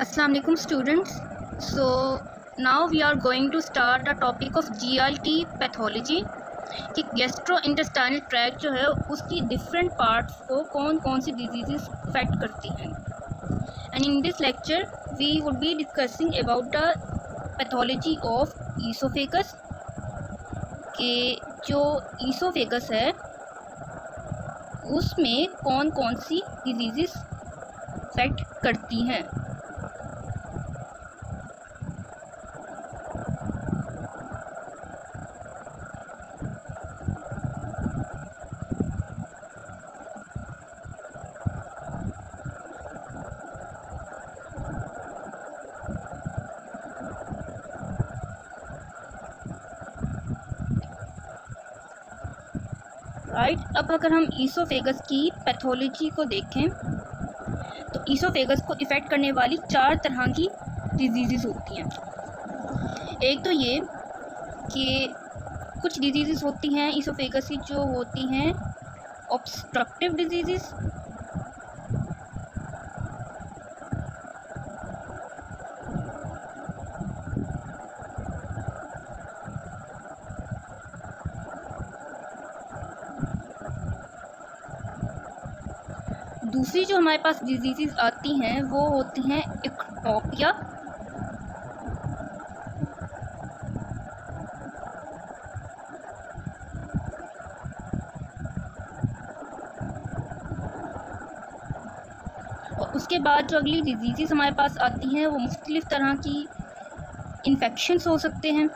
Assalamu alaikum students. So now we are going to start the topic of GIT pathology कि gastrointestinal tract जो है उसकी different parts को कौन कौन सी डिजीज़ अफेक्ट करती हैं। And in this lecture we would be discussing about the pathology of oesophagus कि जो ईसोफेगस है उसमें कौन कौन सी डिजीज़ अफेक्ट करती हैं। अब अगर हम ईसोफेगस की पैथोलॉजी को देखें तो ईसोफेगस को इफ़ेक्ट करने वाली 4 तरह की डिजीज़ होती हैं। एक तो ये कि कुछ डिजीज़ होती हैं ईसोफेगस की जो होती हैं ऑब्स्ट्रक्टिव डिजीज़, दूसरी जो हमारे पास डिजीज़ आती हैं वो होती हैं एक्टोपिया, और उसके बाद जो अगली डिजीज़ हमारे पास आती हैं वो मुख्तलिफ़ तरह की इन्फेक्शंस हो सकते हैं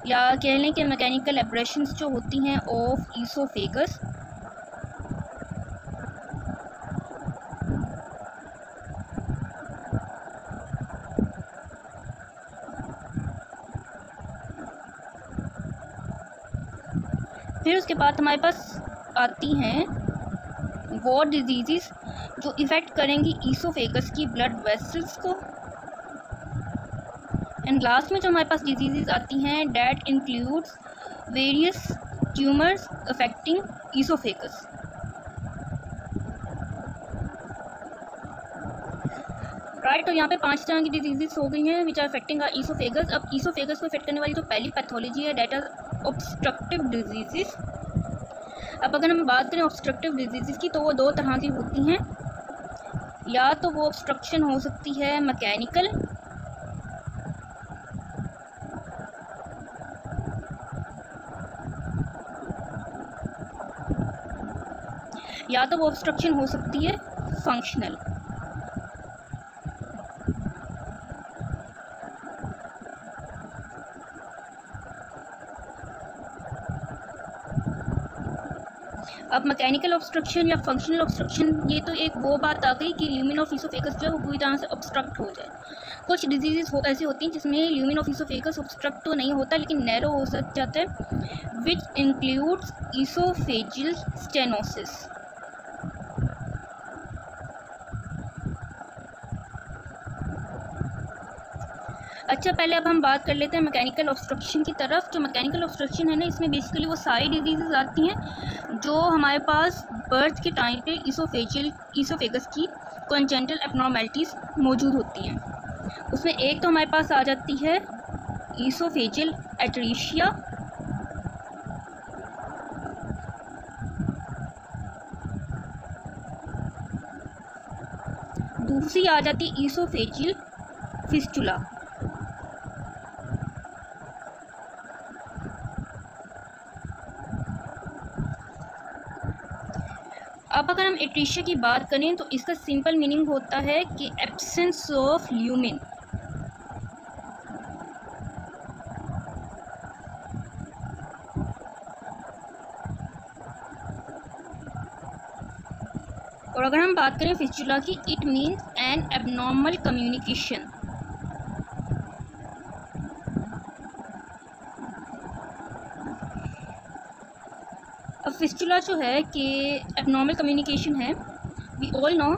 या कह लें कि मैकेनिकल एब्रेशंस जो होती हैं ऑफ ईसोफेगस। फिर उसके बाद हमारे पास आती हैं वो डिजीज़ जो इफ़ेक्ट करेंगी ईसोफेगस की ब्लड वेसल्स को। एंड लास्ट में जो हमारे पास डिजीज़ आती हैं that includes various tumours affecting oesophagus. Right, तो यहाँ पे 5 तरह की डिजीज़ हो गई हैं विच आर अफेक्टिंग ईसोफेगस। अब ईसोफेगस को इफेक्ट करने वाली जो पहली पैथोलॉजी है डेट आर ऑब्स्ट्रक्टिव डिजीज़। अब अगर हम बात करें ऑब्स्ट्रक्टिव डिजीज़ की तो वो 2 तरह की होती हैं, या तो वो ऑब्स्ट्रक्शन हो सकती है मैकेनिकल या तो वो ऑब्स्ट्रक्शन हो सकती है फंक्शनल। अब मैकेनिकल ऑब्स्ट्रक्शन या फंक्शनल ऑब्स्ट्रक्शन ये तो एक वो बात आ गई कि ल्यूमेन ऑफ ईसोफेगस जो है वो पूरी तरह से ऑब्स्ट्रक्ट हो जाए। कुछ डिजीज़ ऐसी होती हैं जिसमें ल्यूमेन ऑफ ईसोफेगस ऑब्स्ट्रक्ट तो नहीं होता लेकिन नैरो हो जाता है, विच इंक्लूड्स ईसोफेजियल स्टेनोसिस। अच्छा, पहले अब हम बात कर लेते हैं मैकेनिकल ऑब्स्ट्रक्शन की तरफ। जो मैकेनिकल ऑब्स्ट्रक्शन है ना, इसमें बेसिकली वो सारी डिजीज़ आती हैं जो हमारे पास बर्थ के टाइम पे ईसोफेगस की कॉन्जेनिटल एब्नॉर्मैलिटीज़ मौजूद होती हैं। उसमें एक तो हमारे पास आ जाती है ईसोफेजियल एटरीशिया, दूसरी आ जाती है ईसोफेजियल फिस्टुला। अब अगर हम एट्रीशिया की बात करें तो इसका सिंपल मीनिंग होता है कि एब्सेंस ऑफ ल्यूमेन। और अगर हम बात करें फिस्टुला की, it means N abnormal communication. अब फिस्टुला जो है कि एबनॉर्मल कम्युनिकेशन है। वी ऑल नो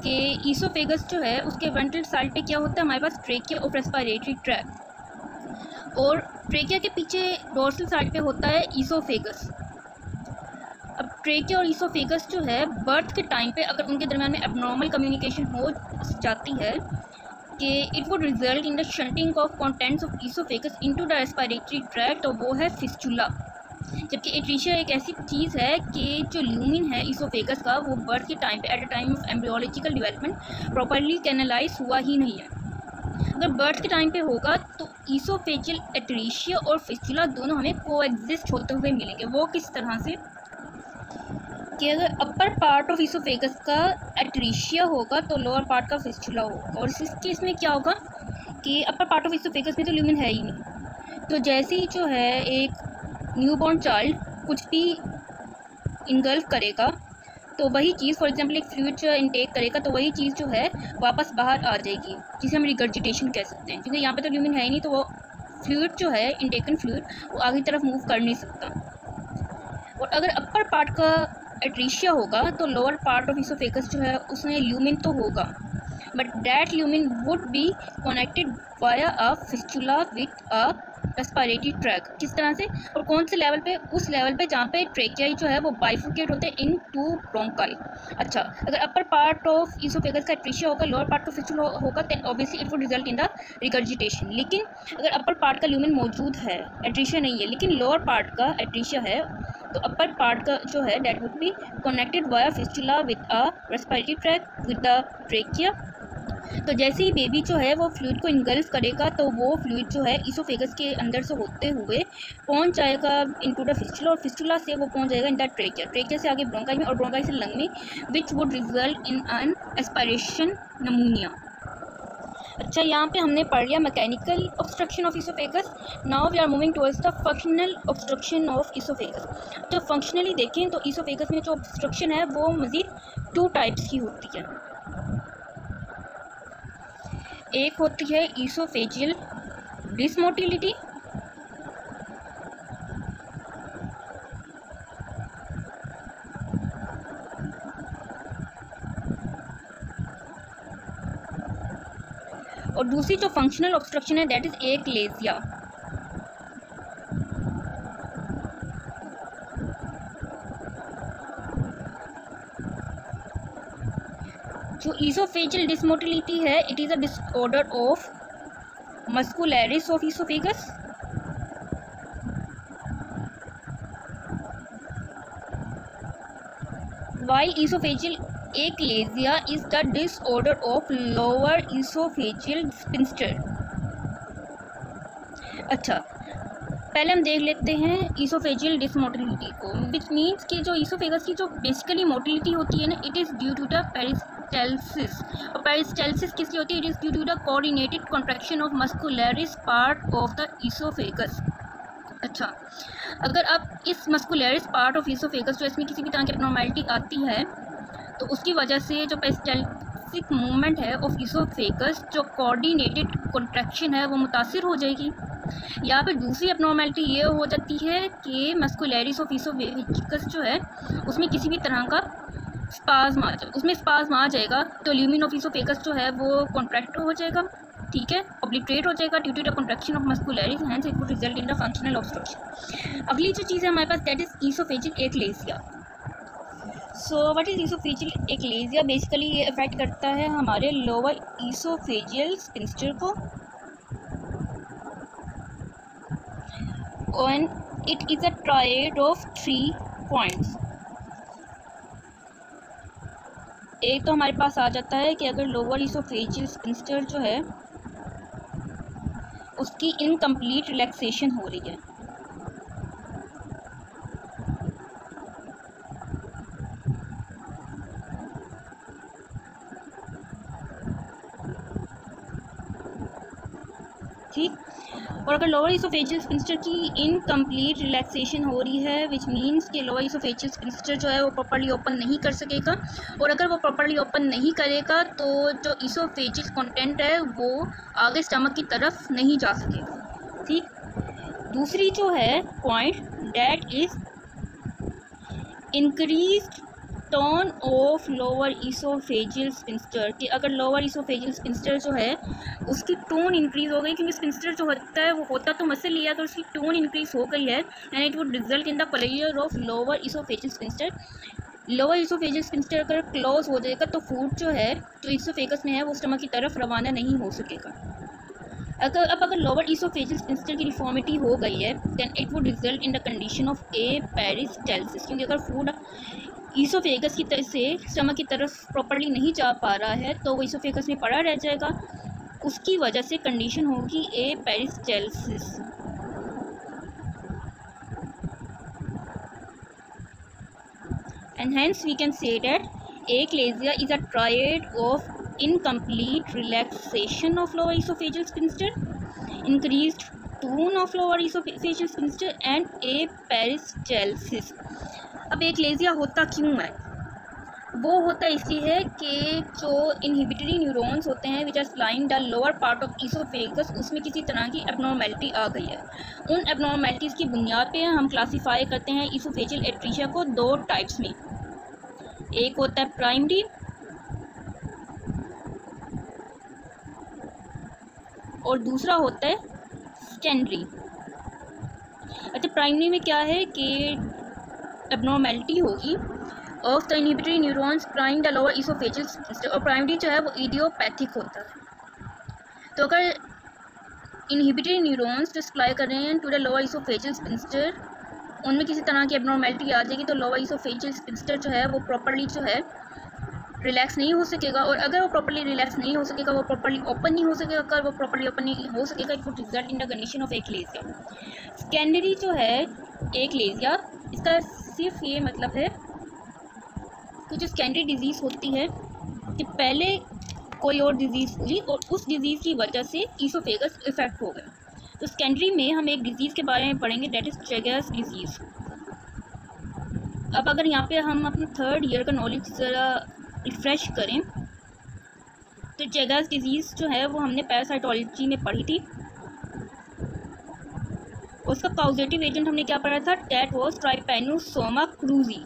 कि ईसोफेगस जो है उसके वेंट्रल साइड पे क्या होता है, हमारे पास ट्रेकिया और रेस्पिरेटरी ट्रैक्ट, और ट्रेकिया के पीछे डोर्सल साइड पे होता है ईसोफेगस। अब ट्रेकिया और ईसोफेगस जो है बर्थ के टाइम पे अगर उनके दरम्यान में एबनॉर्मल कम्युनिकेशन हो जाती है कि it would result in the shunting of contents of oesophagus into the respiratory tract, तो वो है फिस्चुला। जबकि एट्रीशिया एक ऐसी चीज़ है कि जो ल्यूमिन है ईसोफेगस का, वो बर्थ के टाइम पे at the time of embryological development properly canalise हुआ ही नहीं है। अगर बर्थ के टाइम पे होगा तो ईसोफेजियल एट्रीशिया और फिस्चुला दोनों हमें कोएग्जिस्ट होते हुए मिलेंगे। वो किस तरह से कि अगर अपर पार्ट ऑफ ईसोफेगस का एट्रीशिया होगा तो लोअर पार्ट का फिस्चुला होगा। और इस केस में क्या होगा कि अपर पार्ट ऑफ ईसोफेगस में तो ल्यूमिन है ही नहीं, तो जैसे ही जो है एक न्यूबॉर्न चाइल्ड कुछ भी इनगल्फ करेगा तो वही चीज़, फॉर एग्जांपल एक फ्लूइड इनटेक करेगा तो वही चीज़ जो है वापस बाहर आ जाएगी, जिसे हम रिगर्जिटेशन कह सकते हैं। क्योंकि यहाँ पे तो ल्यूमिन है ही नहीं, तो वो फ्लूइड जो है इनटेकन फ्लूइड वो आगे की तरफ मूव कर नहीं सकता। और अगर अपर पार्ट का एट्रीशिया होगा तो लोअर पार्ट ऑफ ईसोफेगस जो है उसमें ल्यूमिन तो होगा, but that lumen would be connected via a fistula with a respiratory tract. किस तरह से और कौन से लेवल पे? उस लेवल पे जहाँ पे ट्रेकियाई जो है वो बाइफुकेट होते हैं इन टू ब्रोंकाई। अच्छा, अगर अपर पार्ट ऑफ ईसोफेगस का एट्रीशिया होगा, लोअर पार्ट का फिस्चुला होगा, then obviously it would result in the regurgitation. लेकिन अगर अपर पार्ट का ल्यूमिन मौजूद है, एट्रीशिया नहीं है, लेकिन लोअर पार्ट का एट्रीशिया है, तो अपर पार्ट का जो है that would be connected via fistula with a respiratory tract with the trachea. तो जैसे ही बेबी जो है वो फ्लूइड को इनगल्फ करेगा तो वो फ्लूइड जो है ईसोफेगस के अंदर से होते हुए पहुंच जाएगा इनटू द फिस्चुला, और फिस्चुला से वो पहुंच जाएगा इन द ट्रेकिया, ट्रेकिया से आगे ब्रोंकाई में, और ब्रोंकाई से लंग में, which would result in an aspiration pneumonia. अच्छा, यहाँ पे हमने पढ़ लिया mechanical obstruction of oesophagus. Now we are moving towards the functional obstruction of oesophagus. तो फंक्शनली देखें तो ईसोफेगस में जो ऑब्स्ट्रक्शन है वो मज़ीद 2 टाइप्स की होती है। एक होती है ईसोफेजियल डिसमोटिलिटी, और दूसरी जो फंक्शनल ऑब्स्ट्रक्शन है दैट इज एकलेजिया। जो ईसोफेजियल डिसमोटिलिटी है it is a disorder of muscularis of oesophagus, while esophageal achalasia is the disorder of lower esophageal sphincter। अच्छा, पहले हम देख लेते हैं ईसोफेजियल डिसमोटिलिटी को, विच मीन्स कि जो ईसोफेगस की जो बेसिकली मोटिलिटी होती है ना, it is due to the peristalsis. और पेरिस्टाल्सिस किसकी होती है? It is due to the coordinated contraction of muscularis part of the oesophagus. अच्छा, अगर अब इस मस्कुलरिस पार्ट ऑफ ईसोफेगस जो इसमें किसी भी तरह की एब्नॉर्मैलिटी आती है तो उसकी वजह से जो पेरिस्टाल्सिक मूवमेंट है ऑफ ईसोफेगस, जो कोऑर्डिनेटेड कॉन्ट्रैक्शन है वो मुतासिर हो जाएगी। या फिर दूसरी एब्नॉर्मैलिटी ये हो जाती है कि मस्कुलरिस ऑफ ईसोफेगस जो है उसमें किसी भी तरह का स्पाज्म आ जाए, उसमें स्पाज्म आ जाएगा तो ल्यूमिन ऑफ ईसोफेगस जो है वो कॉन्ट्रैक्ट हो जाएगा, ठीक है, ऑब्लिटरेट हो जाएगा due to the contraction of muscularis, hence it would result in the functional obstruction. अगली जो चीज़ है हमारे पास that is oesophageal achalasia. So what is oesophageal achalasia? Basically ये अफेक्ट करता है हमारे लोअर ईसोफेजियल स्फिंक्टर को, and it is a triad of 3 points। एक तो हमारे पास आ जाता है कि अगर लोअर ईसोफेजियल स्फिंक्टर जो है उसकी इनकम्प्लीट रिलैक्सेशन हो रही है, ठीक। और अगर लोअर ईसोफेजियल स्फिंक्टर की इनकम्प्लीट रिलैक्सेशन हो रही है, विच मीन्स कि लोअर ईसोफेजियल स्फिंक्टर जो है वो प्रॉपर्ली ओपन नहीं कर सकेगा, और अगर वो प्रॉपर्ली ओपन नहीं करेगा तो जो ईसोफेजियल कंटेंट है वो आगे स्टमक की तरफ नहीं जा सकेगा, ठीक। दूसरी जो है point that is increased tone of lower oesophageal sphincter, कि अगर लोअर ईसोफेजियल स्फिंक्टर जो है उसकी टोन इंक्रीज हो गई, क्योंकि स्फिंक्टर जो होता है वो होता तो मसल लिया, तो उसकी टोन इंक्रीज हो गई है, and it would result in the closure of lower oesophageal sphincter, lower oesophageal sphincter अगर क्लोज हो जाएगा तो फूड जो है जो इसोफेगस में है वो स्टमक की तरफ रवाना नहीं हो सकेगा। अगर लोअर इसोफेजियल स्फिंक्टर की डिफॉर्मिटी हो गई है then it would result in the condition of aperistalsis, क्योंकि अगर फूड इसोफेगस की तरफ से स्टमक की तरफ प्रॉपर्ली नहीं जा पा रहा है तो वो इसोफेगस में पड़ा रह जाएगा, उसकी वजह से कंडीशन होगी ए peristalsis. And hence we can say that achalasia is a triad of incomplete relaxation of lower esophageal sphincter, increased tone of lower esophageal sphincter and a peristalsis। अब achalasia होता क्यों है? वो होता इसलिए है कि जो इनहिबिटरी न्यूरॉन्स होते हैं which are supplying the lower part of oesophagus उसमें किसी तरह की एबनॉर्मेलिटी आ गई है। उन एबनॉर्मेलिटीज़ की बुनियाद पे हम क्लासीफाई करते हैं इसोफेजियल एट्रीशिया को दो टाइप्स में। एक होता है प्राइमरी और दूसरा होता है सेकेंडरी। अच्छा, प्राइमरी में क्या है कि एबनॉर्मेलिटी होगी of the inhibitory neurons prime the lower oesophageal sphincter, और प्राइमरी जो है वो इडियोपैथिक होता है। तो अगर इनहिबिटरी न्यूरॉन्स जो सप्लाई कर रहे हैं to the lower oesophageal sphincter उनमें किसी तरह की एबनॉर्मेलिटी आ जाएगी तो लोअर इसोफेजियल स्फिंक्टर जो है वो प्रॉपर्ली जो है रिलैक्स नहीं हो सकेगा, और अगर वो प्रॉपर्ली रिलैक्स नहीं हो सकेगा वो प्रॉपर्ली ओपन नहीं हो सकेगा। अगर वो प्रॉपर्ली ओपन नहीं हो सकेगा it would result in the condition of achalasia. Secondary जो है एक्लेजिया, इसका सिर्फ ये मतलब है कि जो सेकेंडरी डिजीज़ होती है कि पहले कोई और डिजीज़ हुई और उस डिज़ीज़ की वजह से इसोफेगस इफेक्ट हो गया। तो सेकेंडरी में हम एक डिज़ीज़ के बारे में पढ़ेंगे दैट इज़ चेगर्स डिजीज़। अब अगर यहाँ पे हम अपने थर्ड ईयर का नॉलेज ज़रा रिफ्रेश करें तो चेगर्स डिजीज़ जो है वो हमने पैरासाइटोलॉजी में पढ़ी थी। उसका कॉजेटिव एजेंट हमने क्या पढ़ा था, दैट वाज ट्राइपैनोसोमा क्रूजी।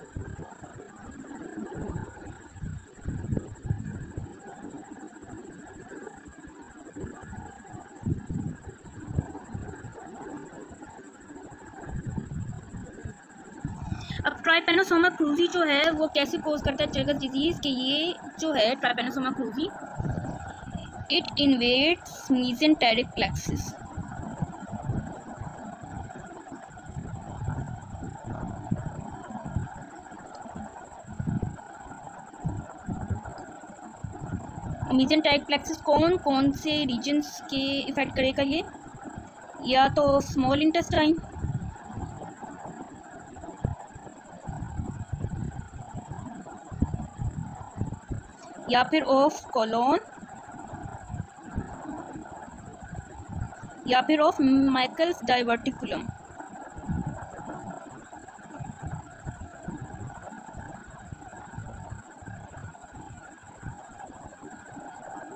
अब ट्राइपैनोसोमा क्रूजी जो है वो कैसे कोज करता है चेगर्स डिजीज़ कि ये जो है trypanosoma cruzi it invades mesenteric plexus. Mesenteric plexus कौन कौन से रीजन्स के इफेक्ट करेगा ये, या तो स्मॉल इंटेस्टाइन, या फिर ऑफ कोलोन, या फिर ऑफ माइकल्स डाइवर्टिकुलम।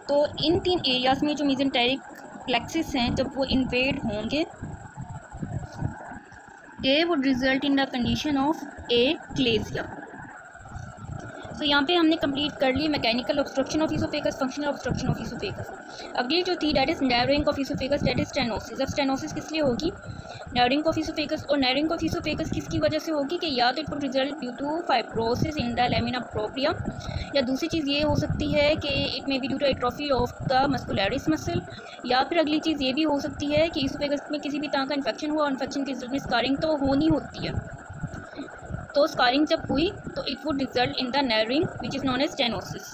तो इन तीन एरियाज में जो मेसेंटेरिक प्लेक्सिस हैं जब वो इन्वेड होंगे they would result in the condition of achalasia. तो यहाँ पे हमने कंप्लीट कर ली mechanical obstruction of oesophagus, functional obstruction of oesophagus. अगली जो थी that is narrowing of oesophagus, that is stenosis. अब स्टेनोसिस किस लिए होगी, नैरोइंग ऑफ इसोफेगस, और नैरोइंग ऑफ इसोफेगस किसकी वजह से होगी कि या तो it would result due to fibrosis in the lamina propria, या दूसरी चीज़ ये हो सकती है कि it may be due to atrophy of the muscularis muscle, या फिर अगली चीज़ ये भी हो सकती है कि इसोफेगस में किसी भी तरह का इन्फेक्शन हुआ, इन्फेक्शन के रिजल्ट में स्कारिंग तो होनी होती है, तो स्कारिंग जब हुई तो it would result in the narrowing which is known as stenosis.